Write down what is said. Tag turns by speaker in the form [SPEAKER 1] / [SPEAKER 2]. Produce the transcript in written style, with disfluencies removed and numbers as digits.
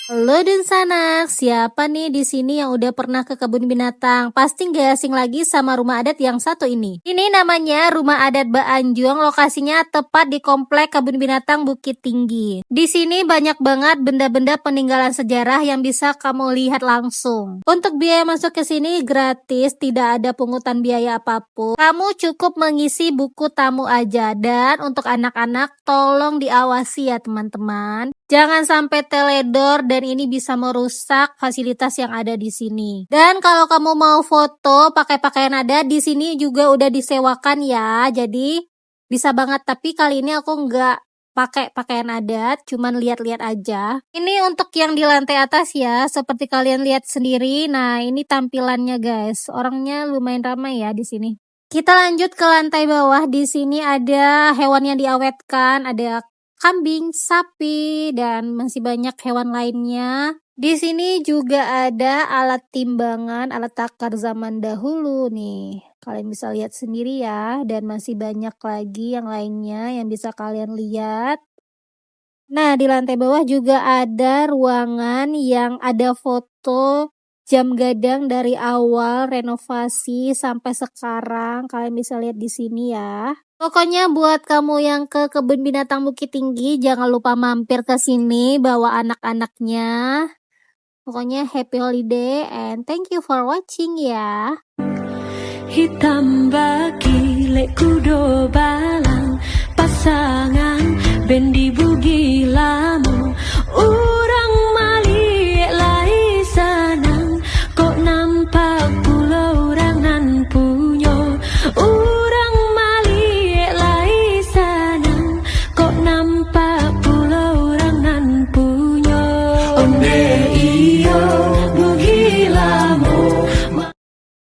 [SPEAKER 1] Halo Sanak, siapa nih di sini yang udah pernah ke kebun binatang? Pasti nggak asing lagi sama rumah adat yang satu ini. Ini namanya Rumah Adat Baanjuang, lokasinya tepat di komplek kebun binatang Bukit Tinggi. Di sini banyak banget benda-benda peninggalan sejarah yang bisa kamu lihat langsung. Untuk biaya masuk ke sini gratis, tidak ada pungutan biaya apapun. Kamu cukup mengisi buku tamu aja, dan untuk anak-anak tolong diawasi ya teman-teman. Jangan sampai teledor dan ini bisa merusak fasilitas yang ada di sini. Dan kalau kamu mau foto pakai pakaian adat, di sini juga udah disewakan ya. Jadi bisa banget, tapi kali ini aku nggak pakai pakaian adat, cuman lihat-lihat aja. Ini untuk yang di lantai atas ya, seperti kalian lihat sendiri. Nah, ini tampilannya guys. Orangnya lumayan ramai ya di sini. Kita lanjut ke lantai bawah. Di sini ada hewan yang diawetkan, ada kambing, sapi, dan masih banyak hewan lainnya. Di sini juga ada alat timbangan, alat takar zaman dahulu nih. Kalian bisa lihat sendiri ya, dan masih banyak lagi yang lainnya yang bisa kalian lihat. Nah, di lantai bawah juga ada ruangan yang ada foto jam gadang dari awal renovasi sampai sekarang. Kalian bisa lihat di sini ya. Pokoknya buat kamu yang ke kebun binatang Bukit Tinggi, jangan lupa mampir ke sini bawa anak-anaknya. Pokoknya happy holiday and thank you for watching ya.
[SPEAKER 2] Hitam bagi lek kudo balang pasangan bendi bugi lamu urang mali lai sanang kok nampak pulau orang nan punyo urang mali lai sanang kok nampak pulau orang nan punyo.